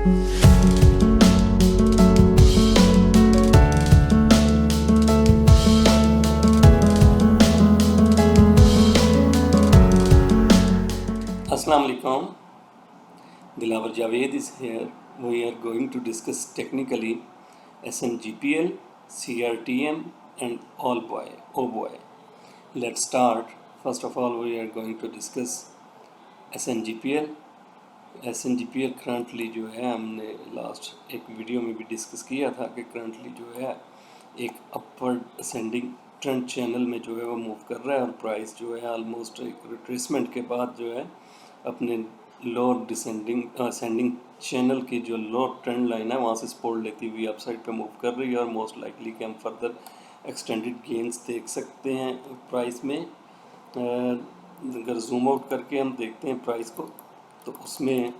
Assalamu alaikum. Dilawar Javed is here. We are going to discuss technically SNGPL, CRTM, and all boy. Oh boy. Let's start. First of all, we are going to discuss SNGPL. SNGPL currently जो है हमने last एक video में भी discuss किया था कि currently जो है एक अपवर्ड असेंडिंग ट्रेंड चैनल में जो है वो मूव कर रहा है और प्राइस जो है ऑलमोस्ट एक रिट्रेसमेंट के बाद जो है अपने लोअर डिसेंडिंग असेंडिंग चैनल की जो लोअर ट्रेंड लाइन है वहाँ से सपोर्ट लेती हुई अपसाइड पे मूव कर रही है और मोस्ट लाइकली कि हम फर्दर एक्सटेंडेड गेंस देख सकते हैं प्राइस में। अगर जूम आउट करके हम देखते हैं प्राइस को तो उसमें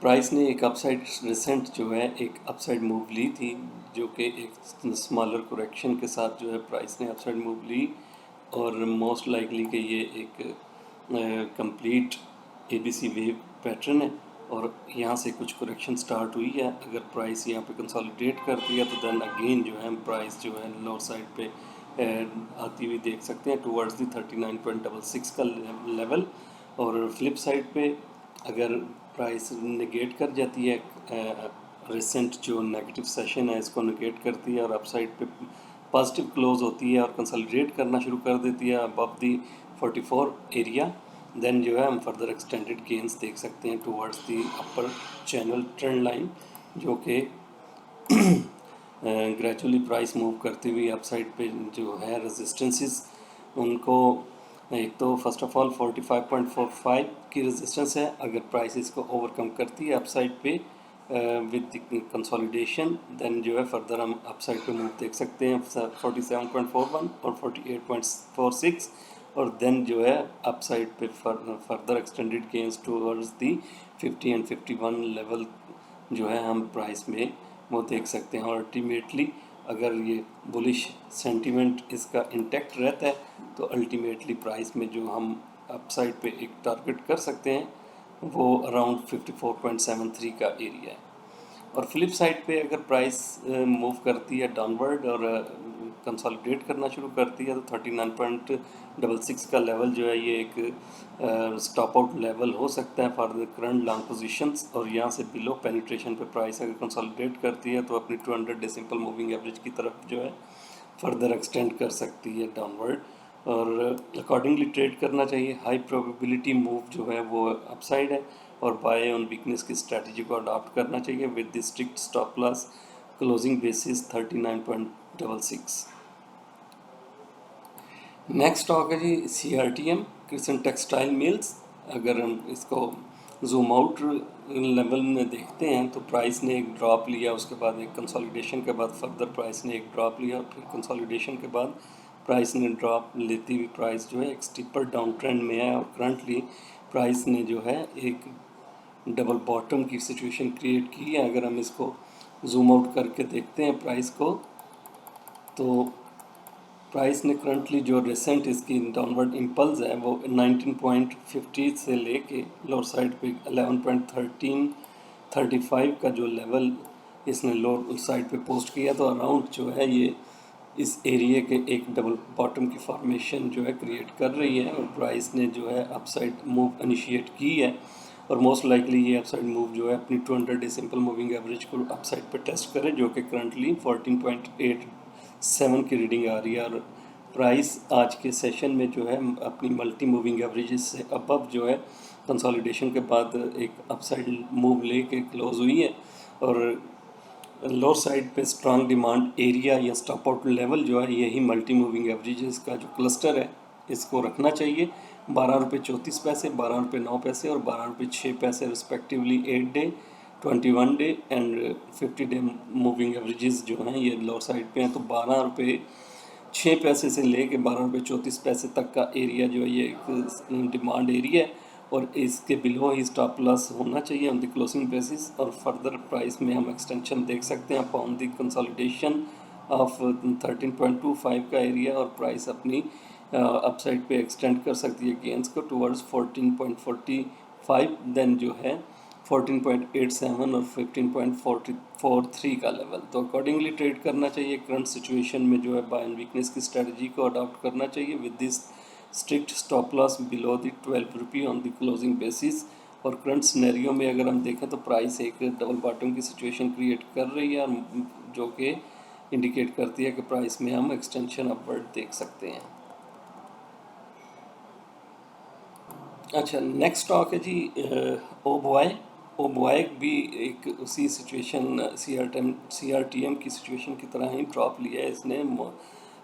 प्राइस ने एक अपसाइड रिसेंट जो है एक अपसाइड मूव ली थी जो कि एक स्मॉलर करेक्शन के साथ जो है प्राइस ने अपसाइड मूव ली और मोस्ट लाइकली कि ये एक कंप्लीट एबीसी वेव पैटर्न है और यहाँ से कुछ करेक्शन स्टार्ट हुई है। अगर प्राइस यहाँ पे कंसोलिडेट करती है तो देन अगेन जो है प्राइस जो है लोअर साइड पे आती हुई देख सकते हैं टुवर्ड्स दी 39.66 का लेवल। और फ्लिप साइड पे अगर प्राइस नेगेट कर जाती है रिसेंट जो नेगेटिव सेशन है इसको नेगेट करती है और अपसाइड पे पॉजिटिव क्लोज होती है और कंसोलिडेट करना शुरू कर देती है अबव दी 44 एरिया, देन जो है हम फर्दर एक्सटेंडेड गेंस देख सकते हैं towards the upper channel trend line जो कि ग्रेजुअली प्राइस मूव करती हुई अपसाइड पे जो है रेजिस्टेंसेस उनको एक तो फर्स्ट ऑफ ऑल 45.45 की रेजिस्टेंस है। अगर प्राइस इसको ओवरकम करती है अपसाइड पे विद कंसोलिडेशन देन जो है फर्दर हम अपसाइड पे मूव देख सकते हैं 47.41 और 48.46 और देन जो है अपसाइड पे further extended gains towards the 50 and 51 level जो है हम प्राइस में वो देख सकते हैं। और अल्टीमेटली अगर ये बुलिश सेंटीमेंट इसका इंटैक्ट रहता है तो अल्टीमेटली प्राइस में जो हम अपसाइड पे एक टारगेट कर सकते हैं वो अराउंड 54.73 का एरिया है। और फ्लिप साइड पे अगर प्राइस मूव करती है डाउनवर्ड और कंसोलिडेट करना शुरू करती है तो 39.66 का लेवल जो है ये एक स्टॉप आउट लेवल हो सकता है for the current long positions और यहाँ से बिलो पेनिट्रेशन पे प्राइस अगर कंसोलिडेट करती है तो अपनी 200 डे सिंपल मूविंग एवरेज की तरफ जो है फर्दर एक्सटेंड कर सकती है डाउनवर्ड और अकॉर्डिंगली ट्रेड करना चाहिए। हाई प्रोबेबिलिटी मूव जो है वो अपसाइड है और बाय ऑन वीकनेस की स्ट्रैटेजी को अडॉप्ट करना चाहिए with the strict stop loss closing basis 39.66। Next stock है जी CRTM क्रिसन टेक्सटाइल मिल्स। अगर हम इसको जूम आउट लेवल में देखते हैं तो प्राइस ने एक ड्रॉप लिया उसके बाद एक कंसोलिडेशन के बाद फर्दर प्राइस ने एक ड्रॉप लिया और फिर कंसोलिडेशन के बाद प्राइस ने ड्रॉप लेती हुई प्राइस जो है एक स्टीपर डाउन ट्रेंड में है और करंटली प्राइस ने जो है एक डबल बॉटम की सिचुएशन क्रिएट की है। अगर हम इसको जूम आउट करके देखते हैं प्राइस को तो प्राइस ने करंटली जो रिसेंट इसकी डाउनवर्ड इम्पल्स है वो 19.50 से लेके लोअर साइड पे 11.1335 का जो लेवल इसने लोअर साइड पे पोस्ट किया तो अराउंड जो है ये इस एरिया के एक डबल बॉटम की फॉर्मेशन जो है क्रिएट कर रही है और प्राइस ने जो है अपसाइड मूव इनिशिएट की है और मोस्ट लाइकली ये अपसाइड मूव जो है अपनी 200 डे सिंपल मूविंग एवरेज को अपसाइड पे टेस्ट करे जो कि करंटली 14.87 की रीडिंग आ रही है और प्राइस आज के सेशन में जो है अपनी मल्टी मूविंग एवरेजेस से अबव जो है कंसोलिडेशन के बाद एक अपसाइड मूव लेके क्लोज हुई है और लोअर साइड पे स्ट्रांग डिमांड एरिया या स्टॉप आउट लेवल जो है यही मल्टी मूविंग एवरेजेस का जो क्लस्टर है इसको रखना चाहिए। 12 रुपये 34 पैसे, 12 रुपये 9 पैसे और 12 रुपये 6 पैसे respectively 8 day 21 day and 50 day moving averages जो हैं ये लोअर साइड पे हैं तो 12 रुपये 6 पैसे से लेके 12 रुपये 34 पैसे तक का एरिया जो है ये एक डिमांड एरिया है और इसके बिलो ही स्टॉप लॉस होना चाहिए ऑन द क्लोजिंग बेसिस और फर्दर प्राइस में हम एक्सटेंशन देख सकते हैं अपॉन द कंसोलिडेशन ऑफ 13.25 का एरिया और प्राइस अपनी अपसाइड पे एक्सटेंड कर सकती है गेंस को टुवर्ड्स 14.45 देन जो है 14.87 और 15.43 का लेवल। तो अकॉर्डिंगली ट्रेड करना चाहिए। करंट सिचुएशन में जो है बाय एंड वीकनेस की स्ट्रेटजी को अडॉप्ट करना चाहिए with this strict stop loss below the 12 rupee on the closing basis. और करंट सिनेरियो में अगर हम देखें तो प्राइस एक डबल बॉटम की सिचुएशन क्रिएट कर रही है, जो कि इंडिकेट करती है कि प्राइस में हम एक्सटेंशन अपवर्ड देख सकते हैं। अच्छा, नेक्स्ट स्टॉक है जी ओबॉय। ओबॉय भी एक उसी सिचुएशन CRTM की सिचुएशन की तरह ही ड्रॉप लिया है इसने।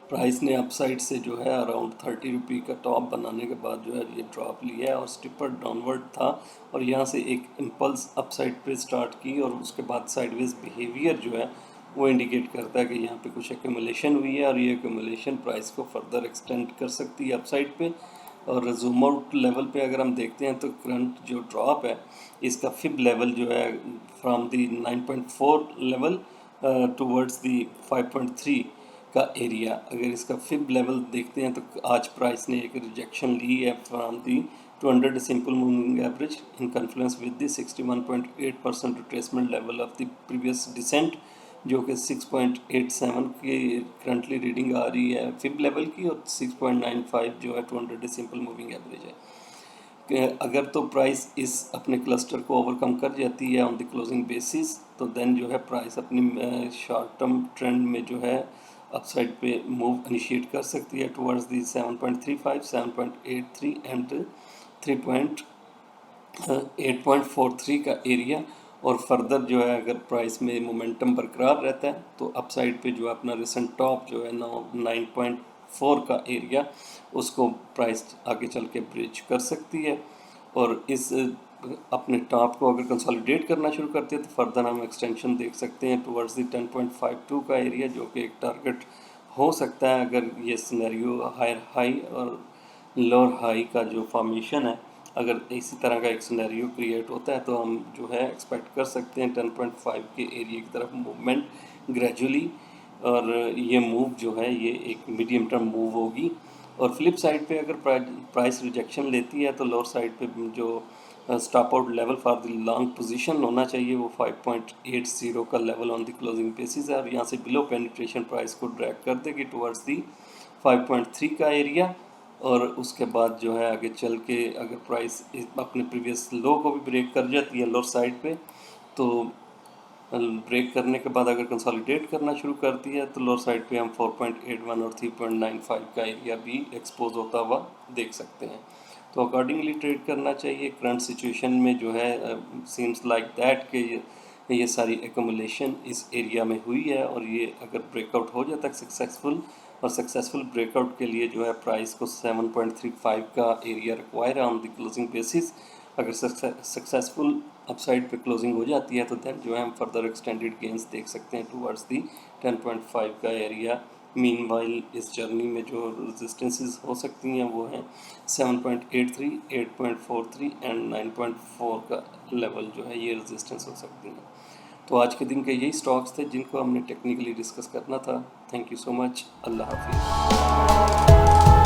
प्राइस ने अपसाइड से जो है अराउंड 30 रुपी का टॉप बनाने के बाद जो है ये ड्रॉप लिया है और स्टिपर डाउनवर्ड था और यहाँ से एक इम्पल्स अपसाइड पे स्टार्ट की और उसके बाद साइडवेज बिहेवियर जो है वो इंडिकेट करता है कि यहाँ पे कुछ एक्यूमुलेशन हुई है और ये एक्यूमुलेशन प्राइस को फर्दर एक्सटेंड कर सकती है अपसाइड पे। और जूम आउट लेवल पे अगर हम देखते हैं तो करंट जो ड्रॉप है इसका फिब लेवल जो है from the 9.4 level towards the 5.3 का एरिया, अगर इसका फिब लेवल देखते हैं तो आज प्राइस ने एक रिजेक्शन ली है from the 200 simple moving average in confluence with the 61.8% retracement level of the previous descent, जो कि 6.87 की करंटली रीडिंग आ रही है फिब लेवल की और 6.95 जो है 200 सिंपल मूविंग एवरेज है। अगर तो प्राइस इस अपने क्लस्टर को ओवरकम कर जाती है ऑन द क्लोजिंग बेसिस तो देन जो है प्राइस अपनी शॉर्ट टर्म ट्रेंड में जो है अपसाइड पे मूव इनिशिएट कर सकती है टुवर्ड्स दी 7.35, 7.83 एंड 8.43 का एरिया। और फर्दर जो है अगर प्राइस में मोमेंटम बरकरार रहता है तो अपसाइड पे जो है अपना रिसेंट टॉप जो है 9.4 का एरिया उसको प्राइस आगे चल के ब्रिज कर सकती है। और इस अपने टॉप को अगर कंसोलिडेट करना शुरू करते हैं तो फर्दर हम एक्सटेंशन देख सकते हैं टुवर्ड्स दी 10.52 का एरिया, जो कि एक टारगेट हो सकता है अगर ये सिनेरियो हायर हाई और लोअर हाई का जो फॉर्मेशन है अगर इसी तरह का एक सिनेरियो क्रिएट होता है तो हम जो है एक्सपेक्ट कर सकते हैं 10.5 के एरिया की तरफ मूवमेंट ग्रेजुअली। और ये मूव जो है ये एक मीडियम टर्म मूव होगी। और फ्लिप साइड पे अगर प्राइस रिजेक्शन लेती है तो लोअर साइड पे जो stop out level for the long position होना चाहिए वो 5.80 का level on the closing basis है और यहाँ से बिलो पेनिट्रेशन प्राइस को ड्रैग कर देगी टुवर्ड्स दी 5.3 का एरिया। और उसके बाद जो है आगे चल के अगर प्राइस अपने प्रीवियस लो को भी ब्रेक कर जाती है लोअर साइड पे तो ब्रेक करने के बाद अगर कंसोलिडेट करना शुरू करती है तो लोअर साइड पे हम 4.81 और 3.95 का एरिया भी एक्सपोज होता हुआ देख सकते हैं। तो अकॉर्डिंगली ट्रेड करना चाहिए। करंट सिचुएशन में जो है सीम्स लाइक दैट कि ये सारी एक्यूमुलेशन इस एरिया में हुई है और ये अगर ब्रेकआउट हो जाता है सक्सेसफुल और सक्सेसफुल ब्रेकआउट के लिए जो है प्राइस को 7.35 का एरिया रिक्वायर है ऑन द क्लोजिंग बेसिस। अगर सक्सेसफुल अपसाइड पे क्लोजिंग हो जाती है तो देन जो है हम फर्दर एक्सटेंडेड गेंस देख सकते हैं टुवर्ड्स दी 10.5 का एरिया। मीनवाइल इस जर्नी में जो रेजिस्टेंसेस हो सकती हैं वो हैं 7.83, 8.43 एंड 9.4 का लेवल जो है ये रेजिस्टेंस हो सकती हैं। तो आज के दिन के यही स्टॉक्स थे जिनको हमने टेक्निकली डिस्कस करना था। Thank you so much. अल्लाह हाफिज़।